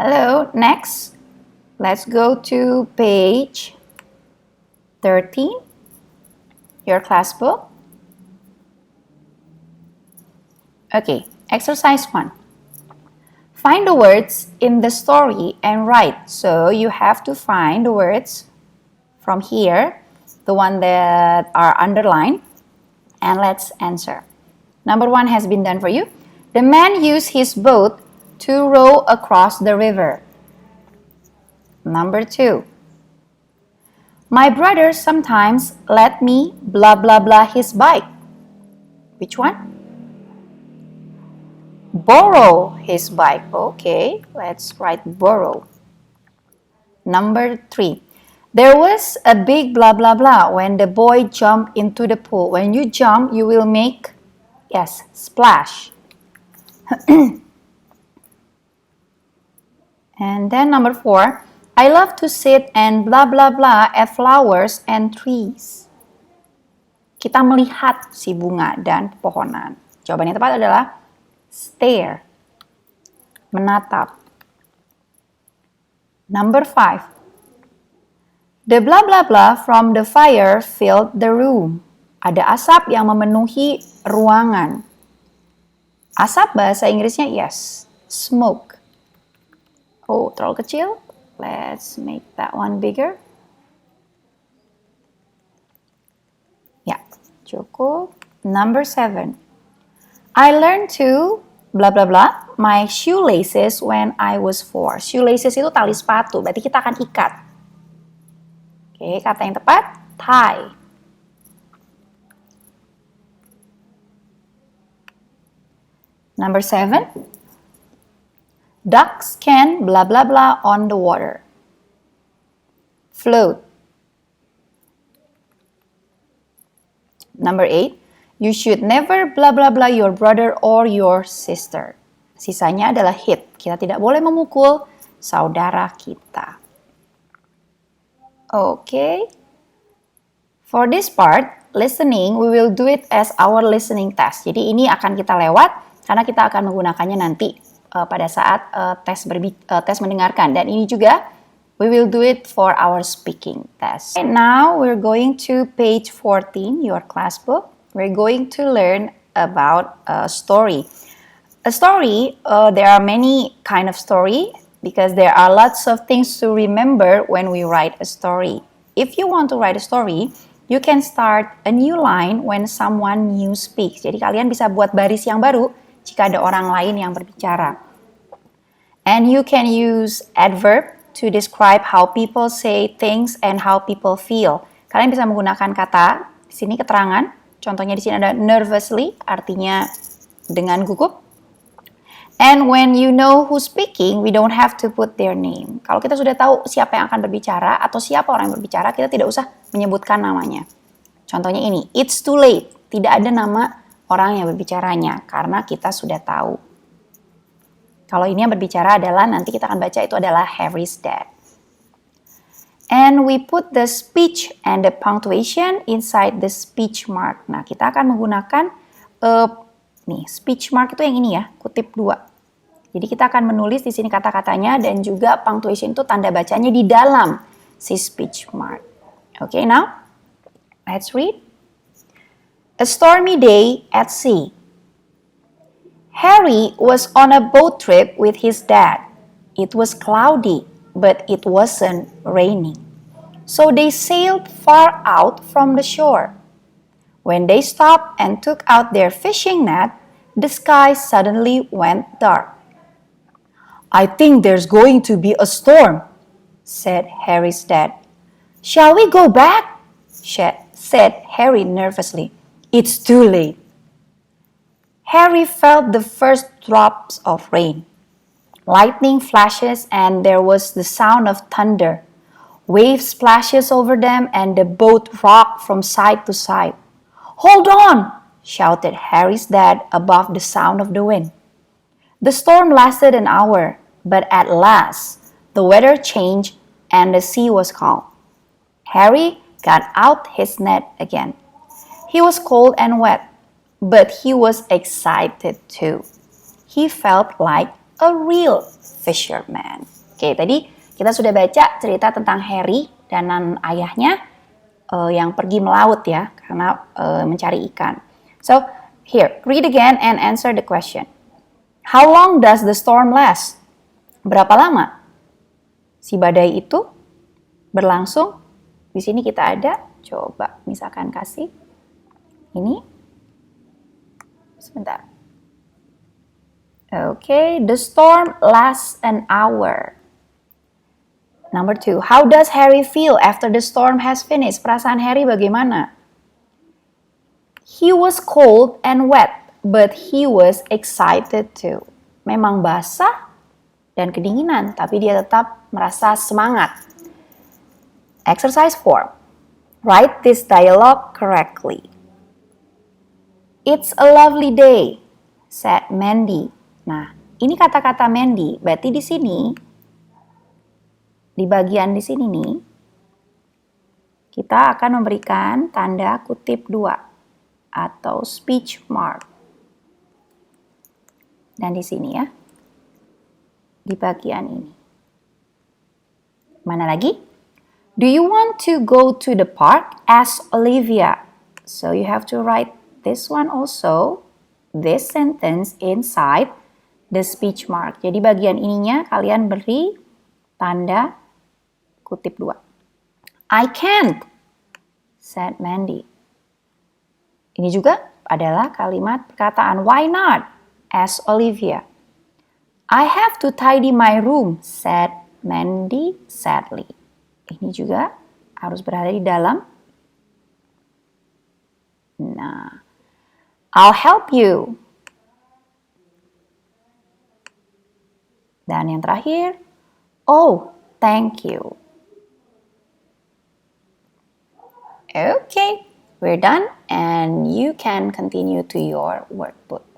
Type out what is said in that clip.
Hello, next, let's go to page 13, your class book. Okay, exercise 1. Find the words in the story and write. So you have to find the words from here, the one that are underlined, and let's answer. Number 1 has been done for you. The man used his boat to row across the river. Number 2. My brother sometimes let me blah blah blah his bike. Which one? Borrow his bike. Okay, let's write borrow. Number 3. There was a big blah blah blah when the boy jumped into the pool. When you jump, you will make, yes, splash. And then number 4. I love to sit and blah blah blah at flowers and trees. Kita melihat si bunga dan pepohonan. Jawaban yang tepat adalah stare, menatap. Number 5. The blah blah blah from the fire filled the room. Ada asap yang memenuhi ruangan. Asap bahasa Inggrisnya yes, smoke. Oh, terlalu kecil. Let's make that one bigger. Ya, cukup. Number 7. I learned to blah blah blah my shoelaces when I was 4. Shoelaces itu tali sepatu, berarti kita akan ikat. Oke, kata yang tepat tie. Number 7. Ducks can blah blah blah on the water. Float. Number 8. You should never blah blah blah your brother or your sister. Sisanya adalah hit. Kita tidak boleh memukul saudara kita. Okay. For this part, listening, we will do it as our listening test. Jadi ini akan kita lewat karena kita akan menggunakannya nanti pada saat tes mendengarkan. Dan ini juga we will do it for our speaking test. And now we're going to page 14, your class book. We're going to learn about a story. A story, there are many kind of story because there are lots of things to remember when we write a story. If you want to write a story, you can start a new line when someone new speaks. Jadi kalian bisa buat baris yang baru jika ada orang lain yang berbicara. And you can use adverb to describe how people say things and how people feel. Kalian bisa menggunakan kata, di sini keterangan. Contohnya di sini ada nervously, artinya dengan gugup. And when you know who's speaking, we don't have to put their name. Kalau kita sudah tahu siapa yang akan berbicara atau siapa orang yang berbicara, kita tidak usah menyebutkan namanya. Contohnya ini, it's too late. Tidak ada nama orang yang berbicaranya karena kita sudah tahu. Kalau ini yang berbicara adalah, nanti kita akan baca itu adalah Harry's dad. And we put the speech and the punctuation inside the speech mark. Nah, kita akan menggunakan nih, speech mark itu yang ini ya, kutip 2. Jadi kita akan menulis di sini kata-katanya dan juga punctuation itu tanda bacanya di dalam si speech mark. Okay, now let's read. A stormy day at sea. Harry was on a boat trip with his dad. It was cloudy, but it wasn't raining. So they sailed far out from the shore. When they stopped and took out their fishing net, the sky suddenly went dark. I think there's going to be a storm, said Harry's dad. Shall we go back? said Harry nervously. It's too late. Harry felt the first drops of rain. Lightning flashes and there was the sound of thunder. Waves splashes over them and the boat rocked from side to side. Hold on, shouted Harry's dad above the sound of the wind. The storm lasted an hour, but at last the weather changed and the sea was calm. Harry got out his net again. He was cold and wet, but he was excited too. He felt like a real fisherman. Oke, tadi kita sudah baca cerita tentang Harry dan ayahnya yang pergi melaut ya, karena mencari ikan. So, here, read again and answer the question. How long does the storm last? Berapa lama si badai itu berlangsung? Di sini kita ada, coba misalkan kasih ini. Sebentar. Okay, the storm lasts an hour. Number 2, how does Harry feel after the storm has finished? Perasaan Harry bagaimana? He was cold and wet, but he was excited too. Memang basah dan kedinginan, tapi dia tetap merasa semangat. Exercise 4. Write this dialogue correctly. It's a lovely day, said Mandy. Nah, ini kata-kata Mandy. Berarti di sini, di bagian di sini nih, kita akan memberikan tanda kutip 2 atau speech mark. Dan di sini ya, di bagian ini. Mana lagi? Do you want to go to the park? Asked Olivia. So you have to write this one also, this sentence inside the speech mark. Jadi bagian ininya kalian beri tanda kutip 2. I can't, said Mandy. Ini juga adalah kalimat perkataan why not, asked Olivia. I have to tidy my room, said Mandy sadly. Ini juga harus berada di dalam. Nah, I'll help you. Dan yang terakhir, oh, thank you. Okay, we're done and you can continue to your workbook.